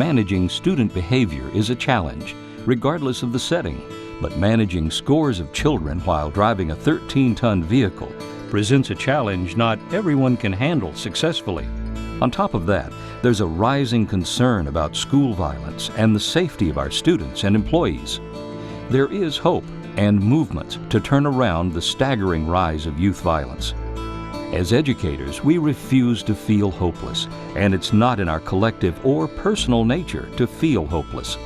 Managing student behavior is a challenge, regardless of the setting, but managing scores of children while driving a 13-ton vehicle presents a challenge not everyone can handle successfully. On top of that, there's a rising concern about school violence and the safety of our students and employees. There is hope and movement to turn around the staggering rise of youth violence. As educators, we refuse to feel hopeless, and it's not in our collective or personal nature to feel hopeless.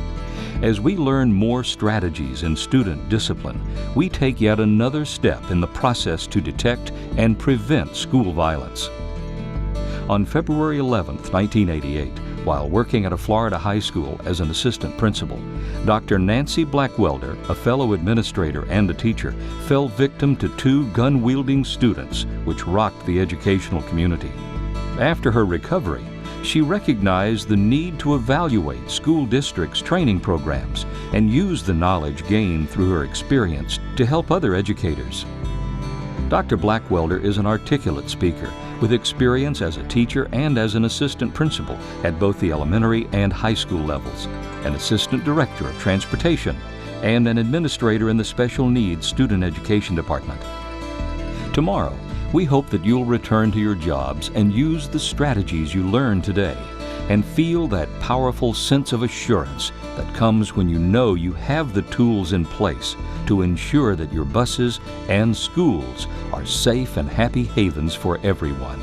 As we learn more strategies in student discipline, we take yet another step in the process to detect and prevent school violence. On February 11, 1988, while working at a Florida high school as an assistant principal, Dr. Nancy Blackwelder, a fellow administrator and a teacher, fell victim to 2 gun-wielding students, which rocked the educational community. After her recovery, she recognized the need to evaluate school districts' training programs and use the knowledge gained through her experience to help other educators. Dr. Blackwelder is an articulate speaker with experience as a teacher and as an assistant principal at both the elementary and high school levels, an assistant director of transportation, and an administrator in the special needs student education department. Tomorrow, we hope that you'll return to your jobs and use the strategies you learned today and feel that powerful sense of assurance that comes when you know you have the tools in place to ensure that your buses and schools are safe and happy havens for everyone.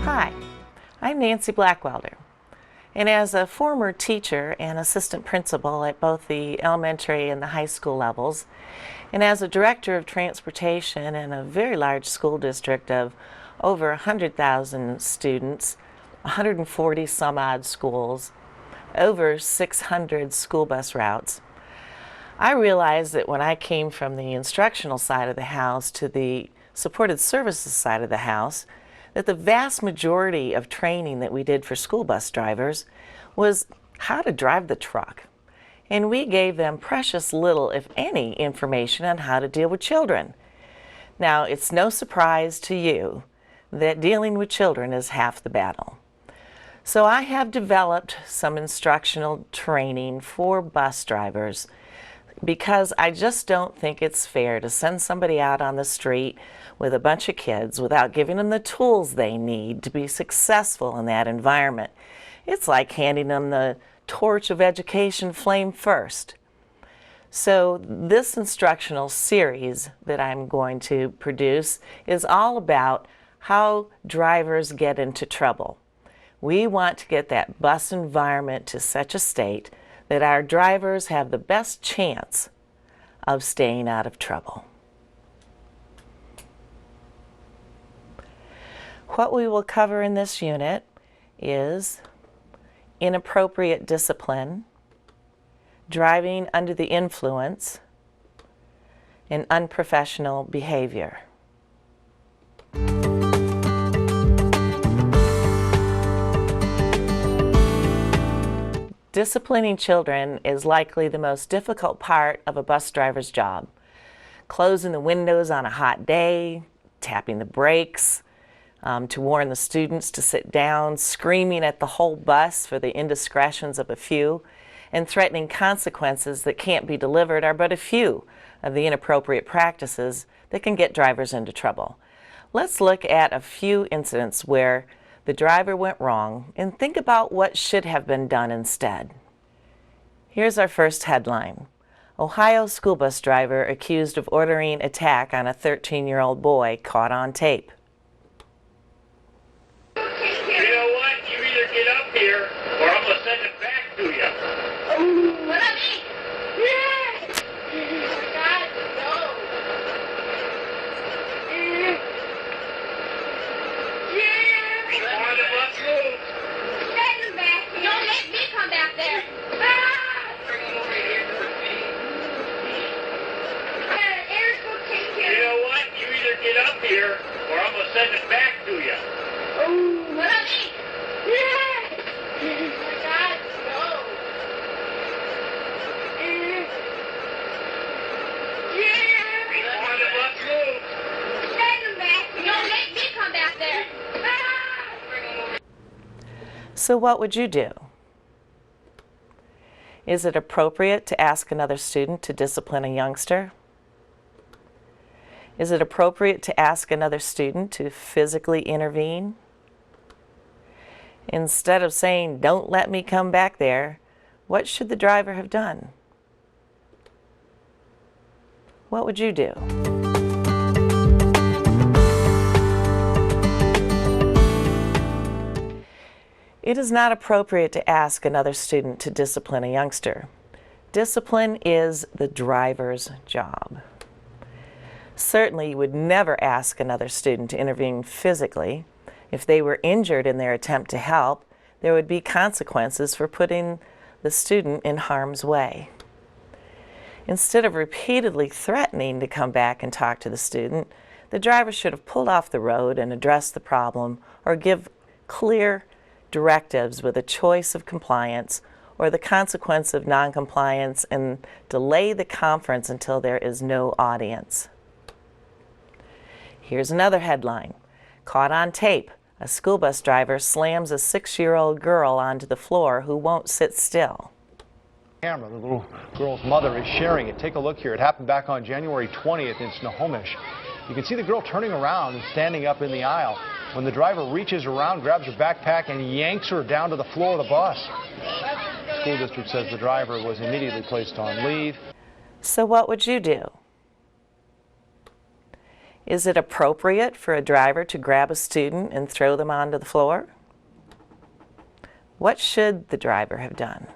Hi, I'm Nancy Blackwelder, and as a former teacher and assistant principal at both the elementary and the high school levels, and as a director of transportation in a very large school district of over 100,000 students, 140 some odd schools, over 600 school bus routes, I realized that when I came from the instructional side of the house to the supported services side of the house, that the vast majority of training that we did for school bus drivers was how to drive the truck. And we gave them precious little, if any, information on how to deal with children. Now, it's no surprise to you that dealing with children is half the battle. So I have developed some instructional training for bus drivers because I just don't think it's fair to send somebody out on the street with a bunch of kids without giving them the tools they need to be successful in that environment. It's like handing them the torch of education flame first. So this instructional series that I'm going to produce is all about how drivers get into trouble. We want to get that bus environment to such a state that our drivers have the best chance of staying out of trouble. What we will cover in this unit is inappropriate discipline, driving under the influence, and unprofessional behavior. Disciplining children is likely the most difficult part of a bus driver's job. Closing the windows on a hot day, tapping the brakes, to warn the students to sit down, screaming at the whole bus for the indiscretions of a few, and threatening consequences that can't be delivered are but a few of the inappropriate practices that can get drivers into trouble. Let's look at a few incidents where the driver went wrong and think about what should have been done instead. Here's our first headline. Ohio school bus driver accused of ordering attack on a 13-year-old boy caught on tape. You know what? You either get up here or I'm going to send it back to you. Oh, what I mean? Yes! Oh, God, no. Come on, the bus moves. Send him back. Don't let me come back there. Bring him over here to the feet. Eric will take care. You know what? You either get up here or I'm going to send it back to you. Oh, what I mean? Yes! Oh, God, no. So what would you do? Is it appropriate to ask another student to discipline a youngster? Is it appropriate to ask another student to physically intervene? Instead of saying, "Don't let me come back there," what should the driver have done? What would you do? It is not appropriate to ask another student to discipline a youngster. Discipline is the driver's job. Certainly, you would never ask another student to intervene physically. If they were injured in their attempt to help, there would be consequences for putting the student in harm's way. Instead of repeatedly threatening to come back and talk to the student, the driver should have pulled off the road and addressed the problem, or give clear directives with a choice of compliance or the consequence of noncompliance, and delay the conference until there is no audience. Here's another headline. Caught on tape. A school bus driver slams a 6-year-old girl onto the floor who won't sit still. Camera. The little girl's mother is sharing it. Take a look here. It happened back on January 20th in Snohomish. You can see the girl turning around and standing up in the aisle when the driver reaches around, grabs her backpack, and yanks her down to the floor of the bus. The school district says the driver was immediately placed on leave. So what would you do? Is it appropriate for a driver to grab a student and throw them onto the floor? What should the driver have done?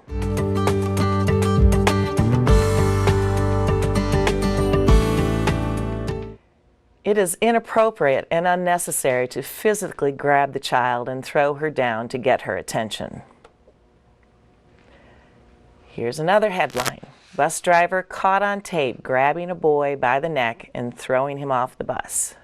It is inappropriate and unnecessary to physically grab the child and throw her down to get her attention. Here's another headline. Bus driver caught on tape grabbing a boy by the neck and throwing him off the bus.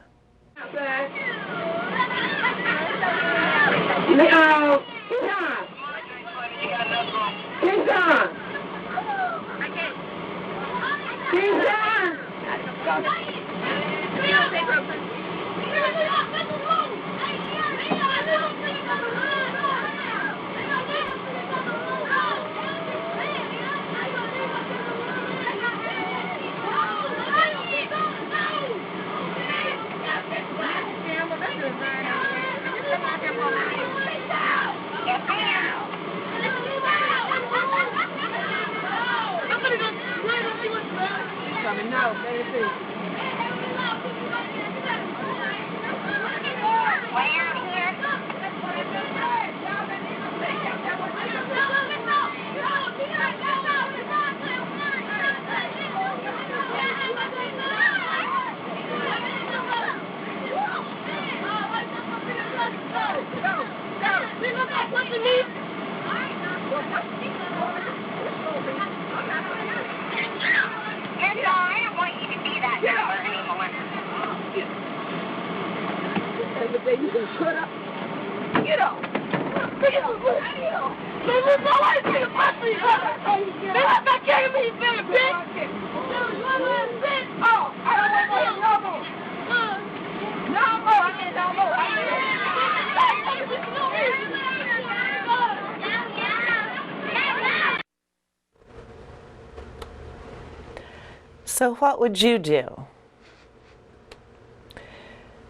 So what would you do?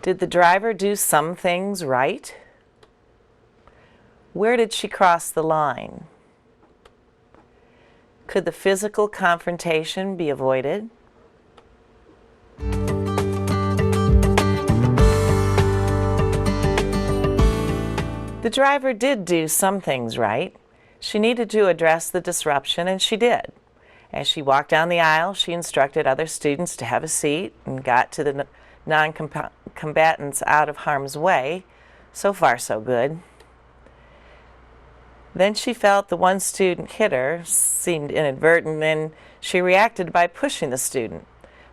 Did the driver do some things right? Where did she cross the line? Could the physical confrontation be avoided? The driver did do some things right. She needed to address the disruption, and she did. As she walked down the aisle, she instructed other students to have a seat and got to the non-combatants out of harm's way. So far, so good. Then she felt the one student hit her, seemed inadvertent, and she reacted by pushing the student.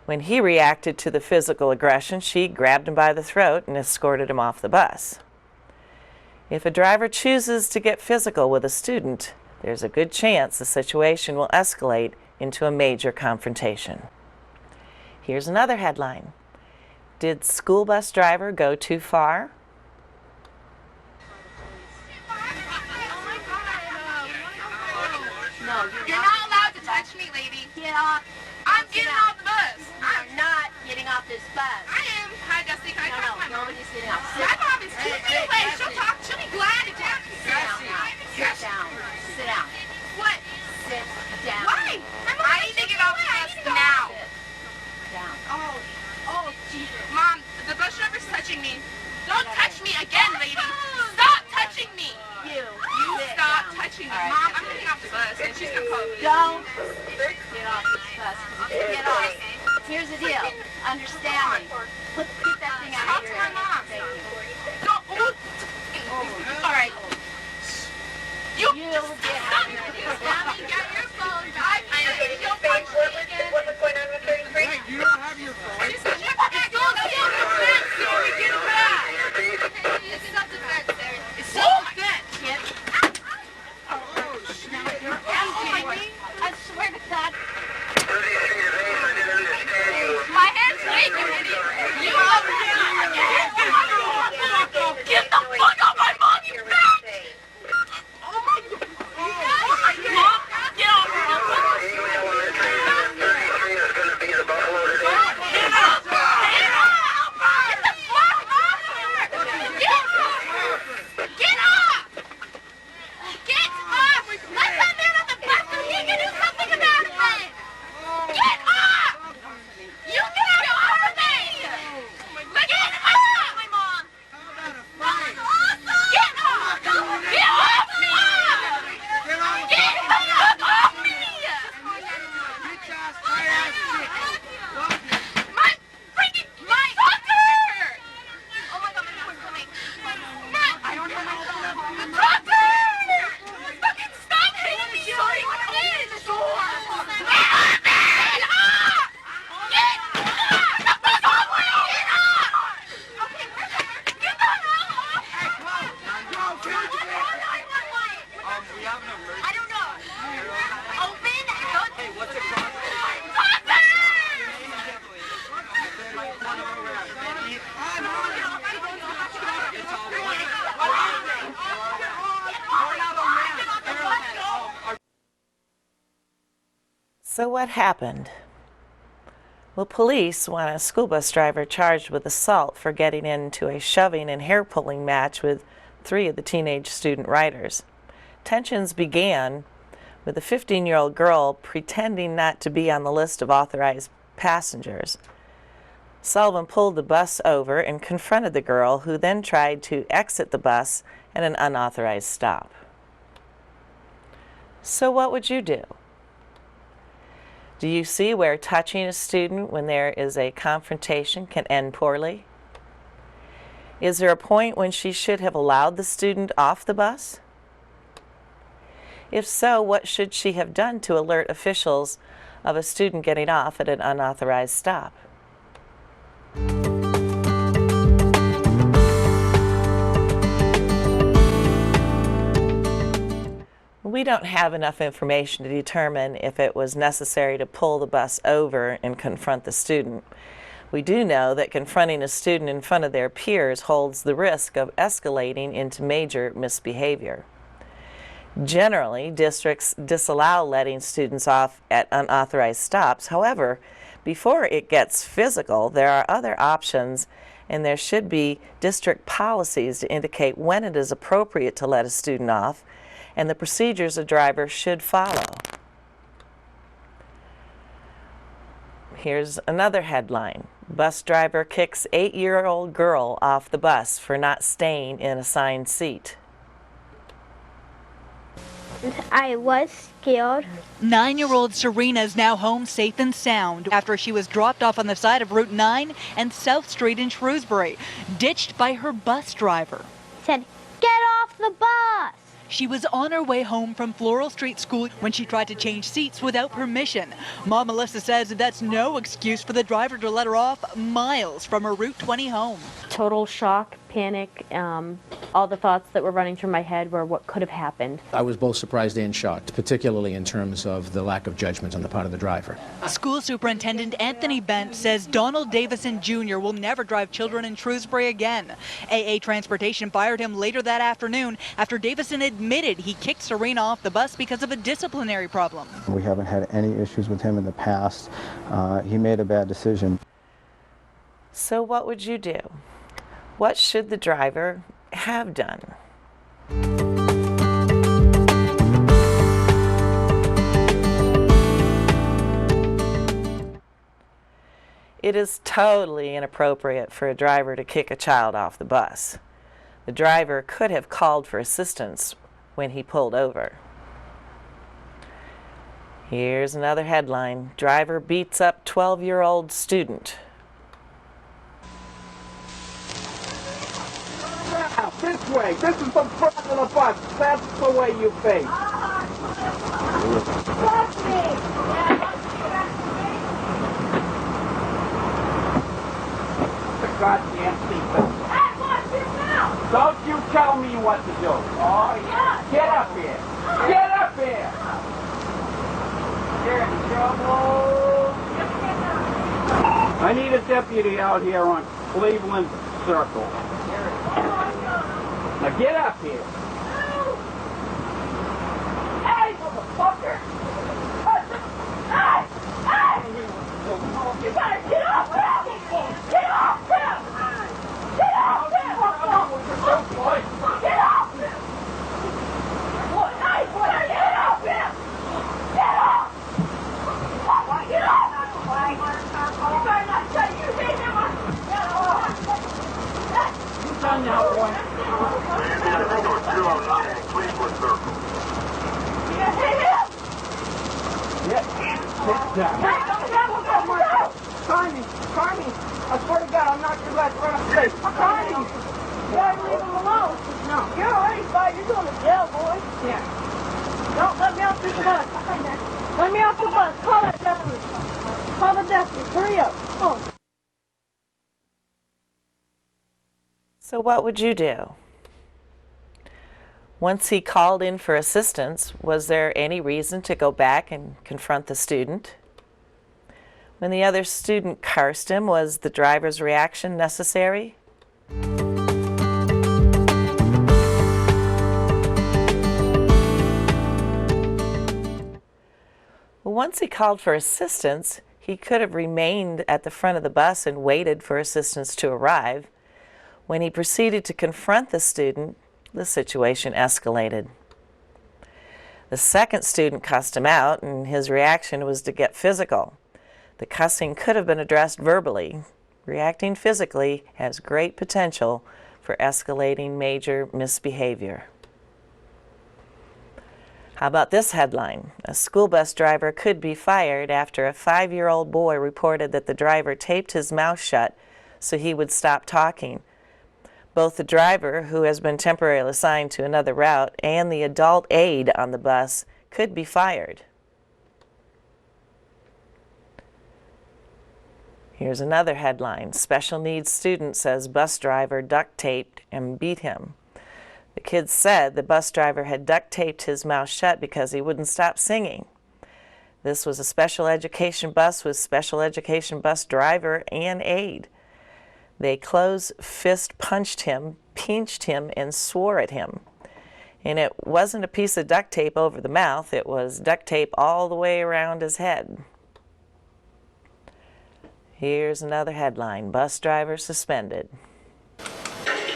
When he reacted to the physical aggression, she grabbed him by the throat and escorted him off the bus. If a driver chooses to get physical with a student, there's a good chance the situation will escalate into a major confrontation. Here's another headline. Did school bus driver go too far? You're not allowed to touch me, lady. Get off. I'm getting off the bus. You're not getting off this bus. I am. Hi, Dusty. Can I talk to my mom? Nobody's getting off. My mom is 2 feet away. She'll be glad to talk to me. Sit down. Sit down. What? Sit down. Why? I need to get off the bus now. Sit down. Oh, Jesus. Mom, the bus driver's touching me. Don't touch me again, lady. Stop touching me. You Stop touching me. Mom, I'm getting off the bus, and she's going to call the police. Don't get off this bus. Get off. Here's the deal. Understand me. Get that thing out Talk of to your my ear. mom. Don't. All right. You Get out of your ear. Mommy, get your phone back. Don't touch me again. Hey, you don't have your phone. This is your back. Don't steal the fence. Get it back. It's not the fence, Sarah. It's still the fence. Get Oh, shit. I swear to God. My hand's shaking, idiot. You over here. Get the fuck off my mom, you bitch! Oh my God. Mom, get off Get off! Get off! Let that man on the bus so he can do something about it! Get off! You get off of me! Get off! My mom! Get off! Get off me! Get the fuck off me! My freaking trucker! Oh my God, my mom's coming. I don't have my phone. The trucker! Fucking stop hitting me! Sorry, what is the door? Get off me! Get off! Get off! The fuck off me! Get off! Okay, get the hell off! I don't know. Open. Hey, what's it called? So what happened? Well, police want a school bus driver charged with assault for getting into a shoving and hair-pulling match with 3 of the teenage student riders. Tensions began with a 15-year-old girl pretending not to be on the list of authorized passengers. Sullivan pulled the bus over and confronted the girl, who then tried to exit the bus at an unauthorized stop. So what would you do? Do you see where touching a student when there is a confrontation can end poorly? Is there a point when she should have allowed the student off the bus? If so, what should she have done to alert officials of a student getting off at an unauthorized stop? We don't have enough information to determine if it was necessary to pull the bus over and confront the student. We do know that confronting a student in front of their peers holds the risk of escalating into major misbehavior. Generally, districts disallow letting students off at unauthorized stops. However, before it gets physical, there are other options, and there should be district policies to indicate when it is appropriate to let a student off and the procedures a driver should follow. Here's another headline. Bus driver kicks 8-year-old girl off the bus for not staying in assigned seat. I was scared. 9-year-old Serena is now home safe and sound after she was dropped off on the side of Route 9 and South Street in Shrewsbury, ditched by her bus driver. Said, get off the bus. She was on her way home from Floral Street School when she tried to change seats without permission. Mom Melissa says that's no excuse for the driver to let her off miles from her Route 20 home. Total shock panic. All the thoughts that were running through my head were what could have happened. I was both surprised and shocked, particularly in terms of the lack of judgment on the part of the driver. School Superintendent Anthony Bent says Donald Davison Jr. will never drive children in Shrewsbury again. AA Transportation fired him later that afternoon after Davison admitted he kicked Serena off the bus because of a disciplinary problem. We haven't had any issues with him in the past. He made a bad decision. So what would you do? What should the driver have done? It is totally inappropriate for a driver to kick a child off the bus. The driver could have called for assistance when he pulled over. Here's another headline. Driver beats up 12-year-old student. This way. This is the front of the bus. That's the way you face. The goddamn seatbelt. Don't you tell me what to do. Oh, yeah. Get up here. Get up here. You're in trouble. I need a deputy out here on Cleveland Circle. Now get up here. Hey, motherfucker! Hey! Hey! You gotta get off him! Get off him! Get off him! Get off him! What? Hey, what? Get off him! Get off! Get off! You better not say you hit him! Get off! You done now, boy. Carney, I swear to God, I'm not your last run up straight. Carney, you gotta leave him alone. No. You're already fired. You're going to jail, boy. Yeah. Don't let me off this bus. Let me off the bus. Call that deputy. Call the deputy. Hurry up. Come on. So what would you do? Once he called in for assistance, was there any reason to go back and confront the student? When the other student cursed him, was the driver's reaction necessary? Well, once he called for assistance, he could have remained at the front of the bus and waited for assistance to arrive. When he proceeded to confront the student, the situation escalated. The second student cussed him out, and his reaction was to get physical. The cussing could have been addressed verbally. Reacting physically has great potential for escalating major misbehavior. How about this headline? A school bus driver could be fired after a 5-year-old boy reported that the driver taped his mouth shut so he would stop talking. Both the driver, who has been temporarily assigned to another route, and the adult aide on the bus could be fired. Here's another headline. Special needs student says bus driver duct taped and beat him. The kids said the bus driver had duct taped his mouth shut because he wouldn't stop singing. This was a special education bus with special education bus driver and aide. They closed fist punched him, pinched him, and swore at him. And it wasn't a piece of duct tape over the mouth, it was duct tape all the way around his head. Here's another headline, bus driver suspended.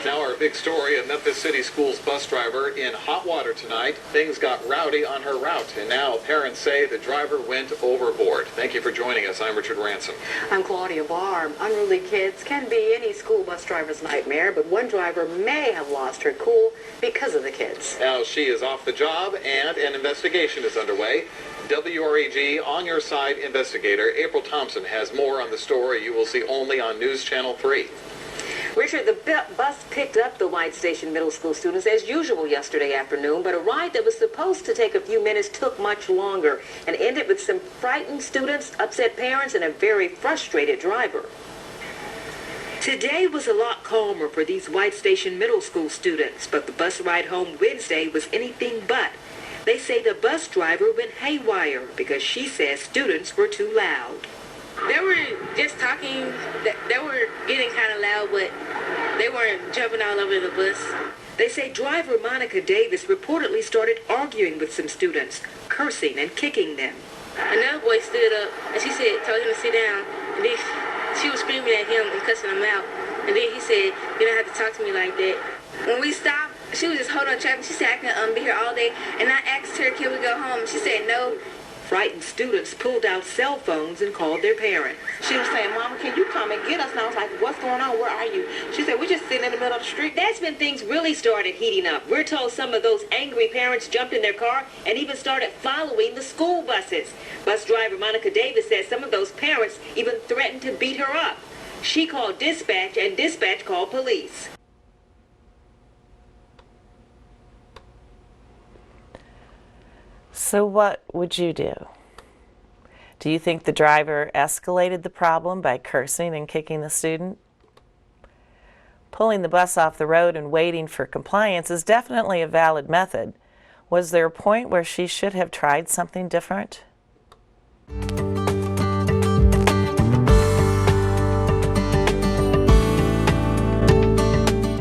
Now our big story, a Memphis City Schools bus driver in hot water tonight. Things got rowdy on her route, and now parents say the driver went overboard. Thank you for joining us. I'm Richard Ransom. I'm Claudia Barr. Unruly kids can be any school bus driver's nightmare, but one driver may have lost her cool because of the kids. Now she is off the job, and an investigation is underway. WREG On Your Side investigator April Thompson has more on the story you will see only on News Channel 3. Richard, the bus picked up the White Station Middle School students as usual yesterday afternoon, but a ride that was supposed to take a few minutes took much longer and ended with some frightened students, upset parents, and a very frustrated driver. Today was a lot calmer for these White Station Middle School students, but the bus ride home Wednesday was anything but. They say the bus driver went haywire because she says students were too loud. They were just talking, they were getting kind of loud, but they weren't jumping all over the bus. They say driver Monica Davis reportedly started arguing with some students, cursing and kicking them. Another boy stood up and she said, told him to sit down, and then she was screaming at him and cussing him out. And then he said, you don't have to talk to me like that. When we stopped, she was just holding on traffic. She said, I can be here all day. And I asked her, can we go home? She said, no. Frightened students pulled out cell phones and called their parents. She was saying, Mama, can you come and get us? And I was like, what's going on? Where are you? She said, we're just sitting in the middle of the street. That's when things really started heating up. We're told some of those angry parents jumped in their car and even started following the school buses. Bus driver Monica Davis says some of those parents even threatened to beat her up. She called dispatch and dispatch called police. So what would you do? Do you think the driver escalated the problem by cursing and kicking the student? Pulling the bus off the road and waiting for compliance is definitely a valid method. Was there a point where she should have tried something different?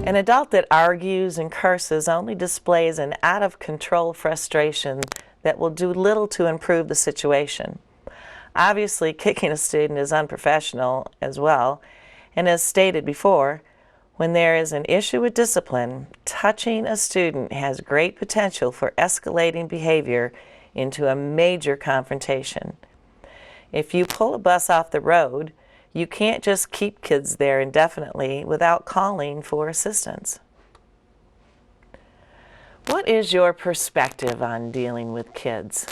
An adult that argues and curses only displays an out-of-control frustration that will do little to improve the situation. Obviously, kicking a student is unprofessional as well, and as stated before, when there is an issue with discipline, touching a student has great potential for escalating behavior into a major confrontation. If you pull a bus off the road, you can't just keep kids there indefinitely without calling for assistance. What is your perspective on dealing with kids?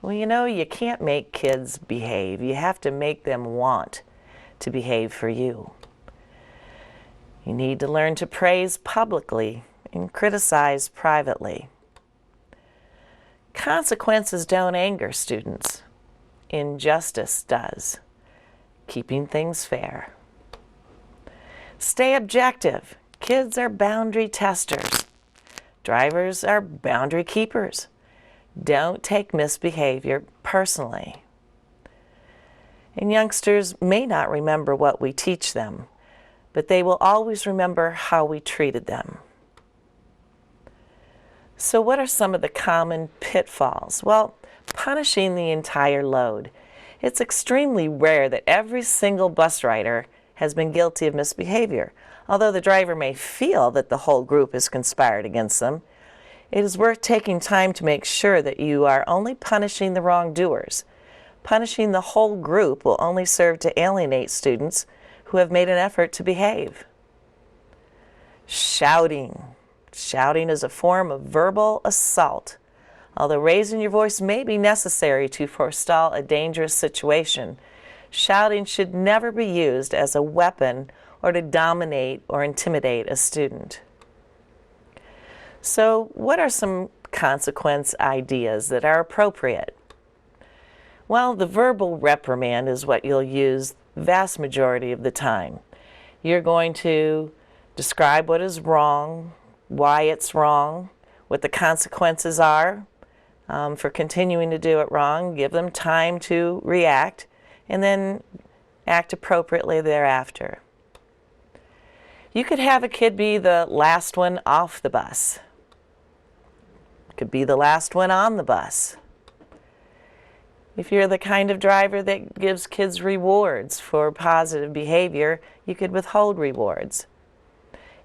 Well, you know, you can't make kids behave. You have to make them want to behave for you. You need to learn to praise publicly and criticize privately. Consequences don't anger students. Injustice does. Keeping things fair. Stay objective. Kids are boundary testers. Drivers are boundary keepers. Don't take misbehavior personally. And youngsters may not remember what we teach them, but they will always remember how we treated them. So what are some of the common pitfalls? Well, punishing the entire load. It's extremely rare that every single bus rider has been guilty of misbehavior. Although the driver may feel that the whole group has conspired against them, it is worth taking time to make sure that you are only punishing the wrongdoers. Punishing the whole group will only serve to alienate students who have made an effort to behave. Shouting. Shouting is a form of verbal assault. Although raising your voice may be necessary to forestall a dangerous situation, shouting should never be used as a weapon or to dominate or intimidate a student. So, what are some consequence ideas that are appropriate? Well, the verbal reprimand is what you'll use the vast majority of the time. You're going to describe what is wrong, why it's wrong, what the consequences are for continuing to do it wrong, give them time to react, and then act appropriately thereafter. You could have a kid be the last one off the bus. Could be the last one on the bus. If you're the kind of driver that gives kids rewards for positive behavior, you could withhold rewards.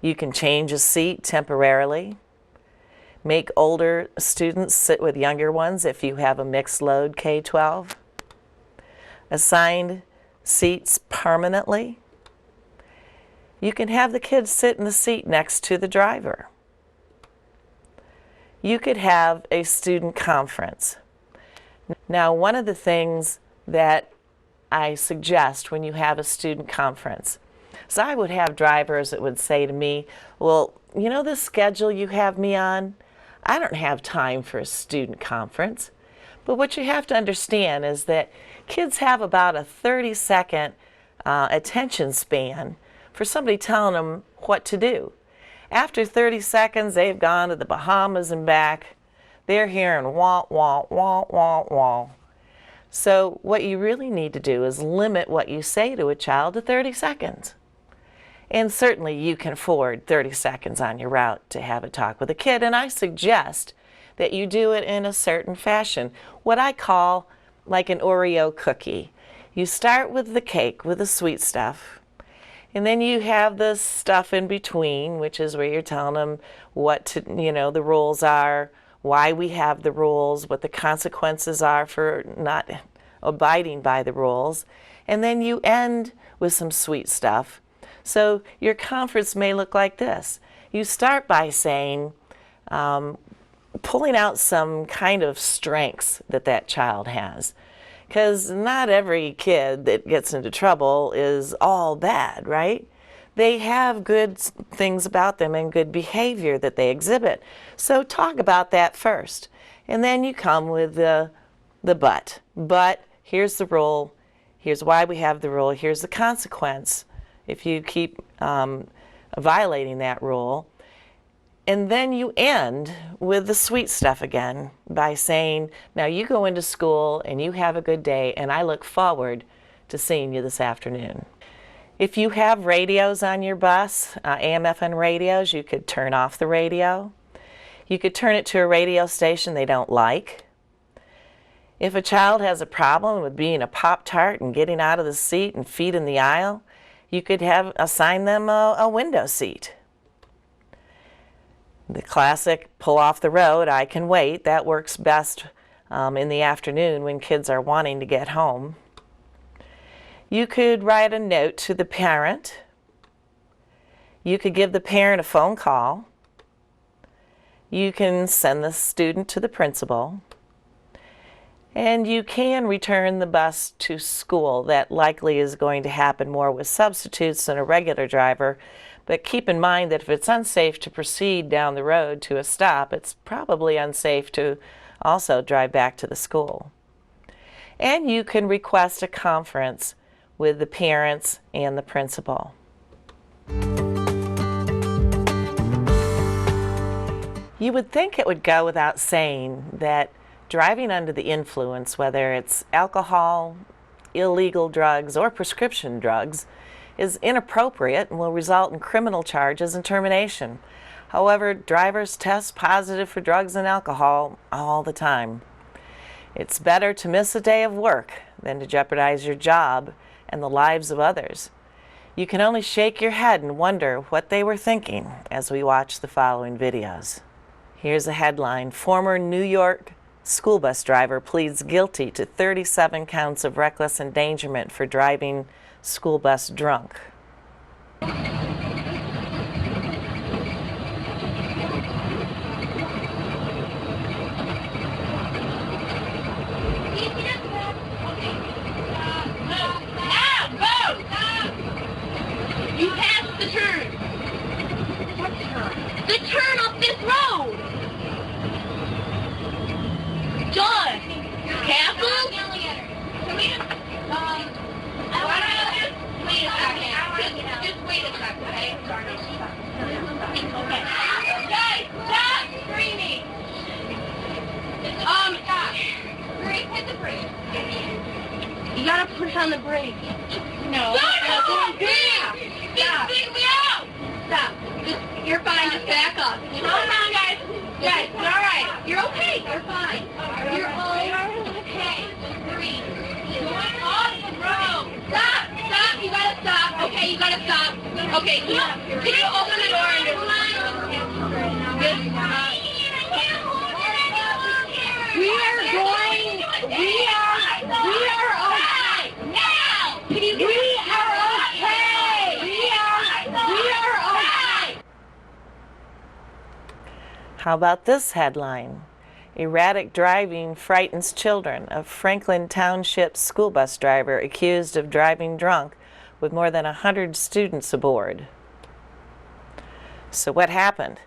You can change a seat temporarily. Make older students sit with younger ones if you have a mixed load K-12. Assigned seats permanently. You can have the kids sit in the seat next to the driver. You could have a student conference. Now, one of the things that I suggest when you have a student conference, so I would have drivers that would say to me, well, you know this schedule you have me on? I don't have time for a student conference. But what you have to understand is that kids have about a 30-second attention span for somebody telling them what to do. After 30 seconds, they've gone to the Bahamas and back. They're hearing wah, wah, wah, wah, wah. So what you really need to do is limit what you say to a child to 30 seconds. And certainly you can afford 30 seconds on your route to have a talk with a kid, and I suggest that you do it in a certain fashion, what I call like an Oreo cookie. You start with the cake, with the sweet stuff, and then you have the stuff in between, which is where you're telling them what to, the rules are, why we have the rules, what the consequences are for not abiding by the rules, and then you end with some sweet stuff. So your conference may look like this. You start by saying, pulling out some kind of strengths that child has. Because not every kid that gets into trouble is all bad, right? They have good things about them and good behavior that they exhibit. So talk about that first. And then you come with the but. But here's the rule. Here's why we have the rule. Here's the consequence if you keep violating that rule. And then you end with the sweet stuff again by saying, now you go into school and you have a good day, and I look forward to seeing you this afternoon. If you have radios on your bus, AM/FM radios, you could turn off the radio. You could turn it to a radio station they don't like. If a child has a problem with being a Pop-Tart and getting out of the seat and feet in the aisle, you could assign them a window seat. The classic pull off the road, I can wait, that works best in the afternoon when kids are wanting to get home. You could write a note to the parent. You could give the parent a phone call. You can send the student to the principal. And you can return the bus to school. That likely is going to happen more with substitutes than a regular driver. But keep in mind that if it's unsafe to proceed down the road to a stop, it's probably unsafe to also drive back to the school. And you can request a conference with the parents and the principal. You would think it would go without saying that driving under the influence, whether it's alcohol, illegal drugs, or prescription drugs, is inappropriate and will result in criminal charges and termination. However, drivers test positive for drugs and alcohol all the time. It's better to miss a day of work than to jeopardize your job and the lives of others. You can only shake your head and wonder what they were thinking as we watch the following videos. Here's a headline: former New York school bus driver pleads guilty to 37 counts of reckless endangerment for driving school bus drunk. You passed the turn. What turn? The turn off this road. John. Castle? Wait a second. Just wait a second, okay? Okay. Guys, stop screaming. Stop. Brake, hit the brake. You gotta push on the brake. No. Stop! Dig me out! Stop. You're fine. Just back up. Calm down, guys. Guys, you're all right. You're okay. You're fine. You're all okay. Breathe. Going off the road. Stop. Stop. You gotta stop. Okay, you gotta stop. Okay, can you open the door and just... We are okay. Now! We are okay. We are okay. How about this headline? Erratic driving frightens children. A Franklin Township school bus driver accused of driving drunk with more than 100 students aboard. So what happened?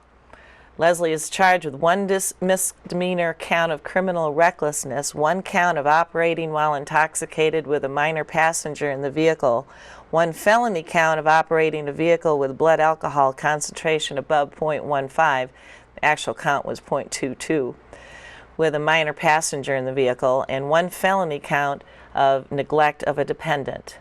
Leslie is charged with one misdemeanor count of criminal recklessness, one count of operating while intoxicated with a minor passenger in the vehicle, one felony count of operating a vehicle with blood alcohol concentration above 0.15, the actual count was 0.22, with a minor passenger in the vehicle, and one felony count of neglect of a dependent.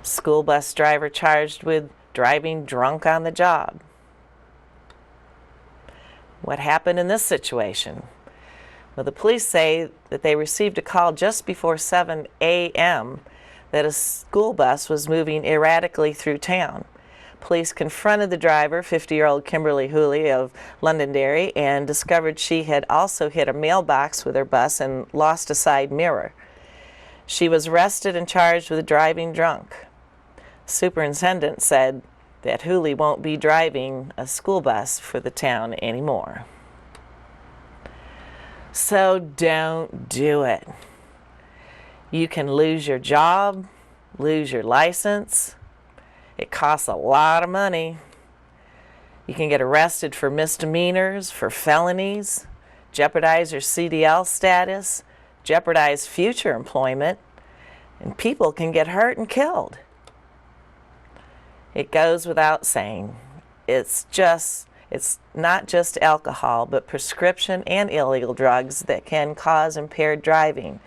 School bus driver charged with driving drunk on the job. What happened in this situation? Well, the police say that they received a call just before 7 a.m. that a school bus was moving erratically through town. Police confronted the driver, 50-year-old Kimberly Hooley of Londonderry, and discovered she had also hit a mailbox with her bus and lost a side mirror. She was arrested and charged with driving drunk. Superintendent said that Hooley won't be driving a school bus for the town anymore. So don't do it. You can lose your job, lose your license. It costs a lot of money. You can get arrested for misdemeanors, for felonies, jeopardize your CDL status, jeopardize future employment, and people can get hurt and killed. It goes without saying, it's not just alcohol, but prescription and illegal drugs that can cause impaired driving.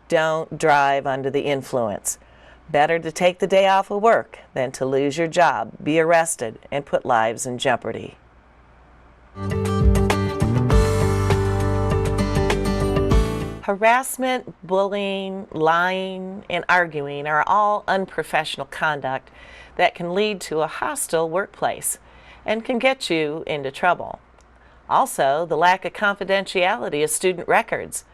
Don't drive under the influence. Better to take the day off of work than to lose your job, be arrested, and put lives in jeopardy. Harassment, bullying, lying, and arguing are all unprofessional conduct that can lead to a hostile workplace and can get you into trouble. Also, the lack of confidentiality of student records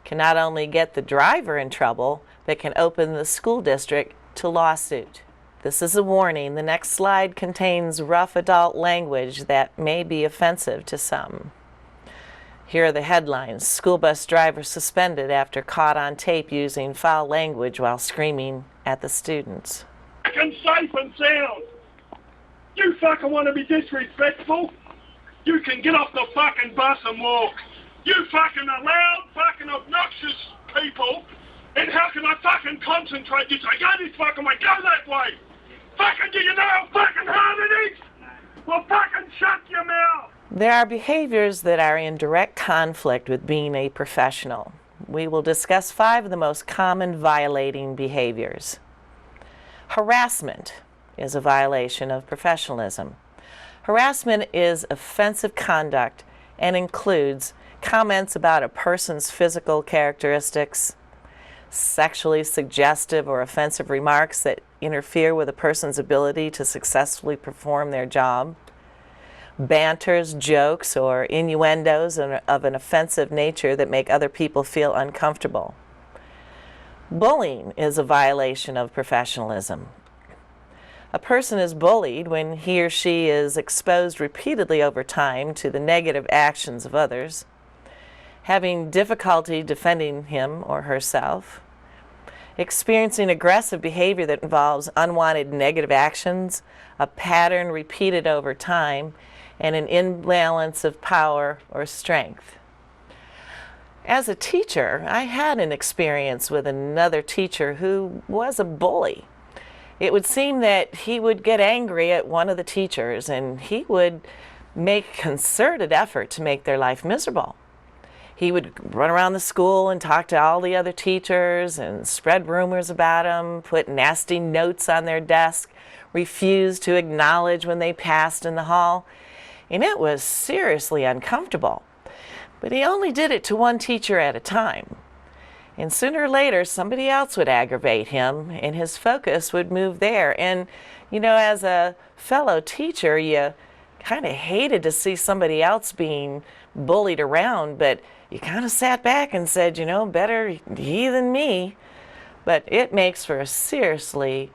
can not only get the driver in trouble, but can open the school district to lawsuit. This is a warning. The next slide contains rough adult language that may be offensive to some. Here are the headlines. School bus driver suspended after caught on tape using foul language while screaming at the students. Fucking safe and sound. You fucking want to be disrespectful? You can get off the fucking bus and walk. You fucking are loud, fucking obnoxious people. And how can I fucking concentrate? You say, go this fucking way, go that way. Fucking do you know how fucking hard it is? Well, fucking shut your mouth. There are behaviors that are in direct conflict with being a professional. We will discuss 5 of the most common violating behaviors. Harassment is a violation of professionalism. Harassment is offensive conduct and includes comments about a person's physical characteristics, sexually suggestive or offensive remarks that interfere with a person's ability to successfully perform their job, banters, jokes, or innuendos of an offensive nature that make other people feel uncomfortable. Bullying is a violation of professionalism. A person is bullied when he or she is exposed repeatedly over time to the negative actions of others, having difficulty defending him or herself, experiencing aggressive behavior that involves unwanted negative actions, a pattern repeated over time, and an imbalance of power or strength. As a teacher, I had an experience with another teacher who was a bully. It would seem that he would get angry at one of the teachers and he would make concerted effort to make their life miserable. He would run around the school and talk to all the other teachers and spread rumors about them, put nasty notes on their desk, refuse to acknowledge when they passed in the hall, and it was seriously uncomfortable. But he only did it to one teacher at a time. And sooner or later, somebody else would aggravate him, and his focus would move there. And, you know, as a fellow teacher, you kind of hated to see somebody else being bullied around, but you kind of sat back and said, you know, better he than me. But it makes for a seriously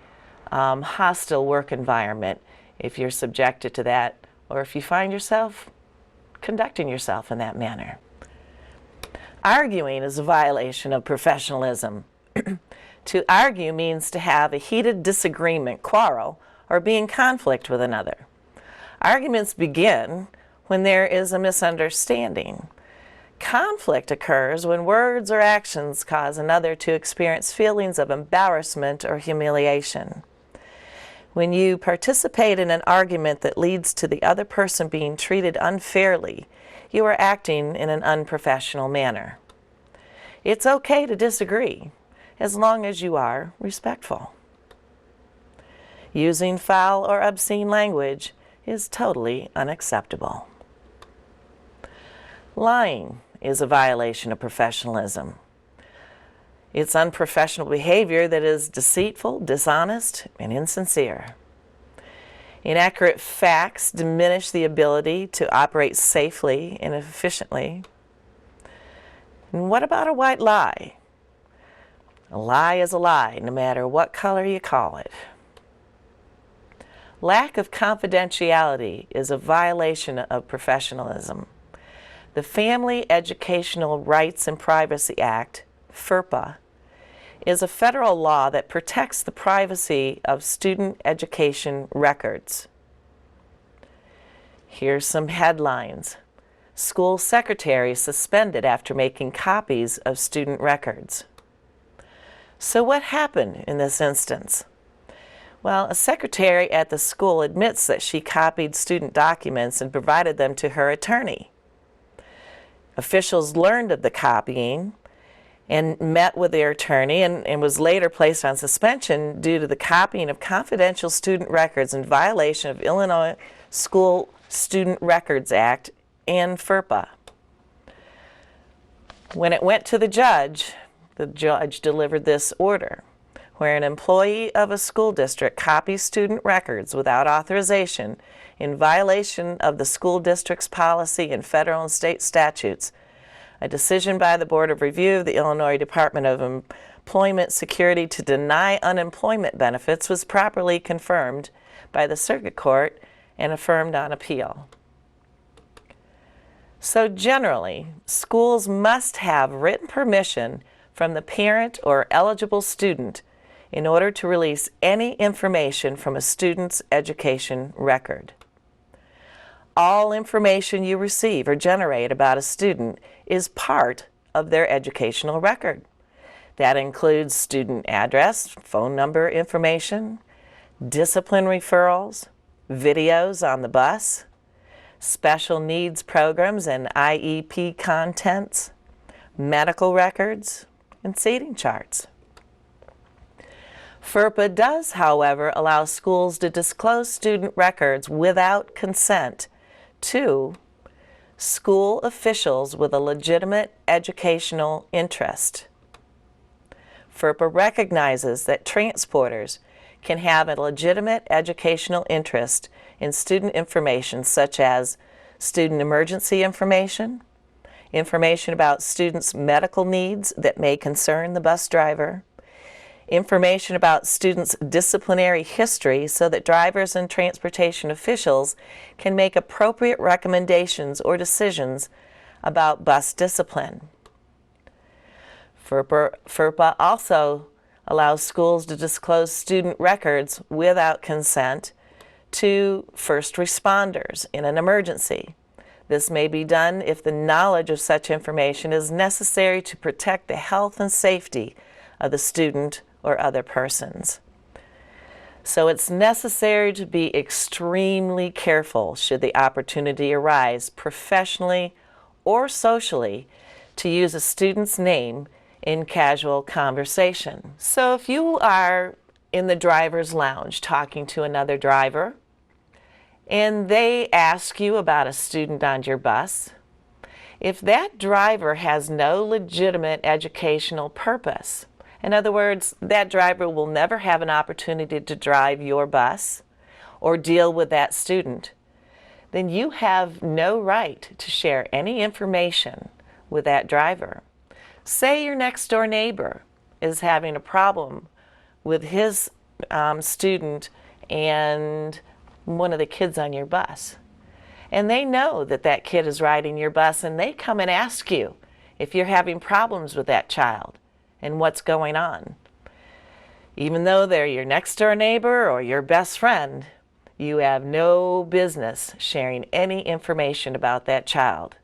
hostile work environment if you're subjected to that, or if you find yourself conducting yourself in that manner. Arguing is a violation of professionalism. To argue means to have a heated disagreement, quarrel, or be in conflict with another. Arguments begin when there is a misunderstanding. Conflict occurs when words or actions cause another to experience feelings of embarrassment or humiliation. When you participate in an argument that leads to the other person being treated unfairly, you are acting in an unprofessional manner. It's okay to disagree, as long as you are respectful. Using foul or obscene language is totally unacceptable. Lying is a violation of professionalism. It's unprofessional behavior that is deceitful, dishonest, and insincere. Inaccurate facts diminish the ability to operate safely and efficiently. And what about a white lie? A lie is a lie, no matter what color you call it. Lack of confidentiality is a violation of professionalism. The Family Educational Rights and Privacy Act, FERPA, is a federal law that protects the privacy of student education records. Here's some headlines. School secretary suspended after making copies of student records. So what happened in this instance? Well, a secretary at the school admits that she copied student documents and provided them to her attorney. Officials learned of the copying and met with their attorney and was later placed on suspension due to the copying of confidential student records in violation of Illinois School Student Records Act and FERPA. When it went to the judge delivered this order, where an employee of a school district copies student records without authorization in violation of the school district's policy and federal and state statutes. A decision by the Board of Review of the Illinois Department of Employment Security to deny unemployment benefits was properly confirmed by the Circuit Court and affirmed on appeal. So generally, schools must have written permission from the parent or eligible student in order to release any information from a student's education record. All information you receive or generate about a student is part of their educational record. That includes student address, phone number information, discipline referrals, videos on the bus, special needs programs and IEP contents, medical records, and seating charts. FERPA does, however, allow schools to disclose student records without consent to school officials with a legitimate educational interest. FERPA recognizes that transporters can have a legitimate educational interest in student information such as student emergency information, information about students' medical needs that may concern the bus driver, information about students' disciplinary history so that drivers and transportation officials can make appropriate recommendations or decisions about bus discipline. FERPA also allows schools to disclose student records without consent to first responders in an emergency. This may be done if the knowledge of such information is necessary to protect the health and safety of the student or other persons. So it's necessary to be extremely careful should the opportunity arise professionally or socially to use a student's name in casual conversation. So if you are in the driver's lounge talking to another driver and they ask you about a student on your bus, if that driver has no legitimate educational purpose, in other words, that driver will never have an opportunity to drive your bus or deal with that student, then you have no right to share any information with that driver. Say your next door neighbor is having a problem with his student and one of the kids on your bus. And they know that that kid is riding your bus and they come and ask you if you're having problems with that child and what's going on. Even though they're your next door neighbor or your best friend, You have no business sharing any information about that child.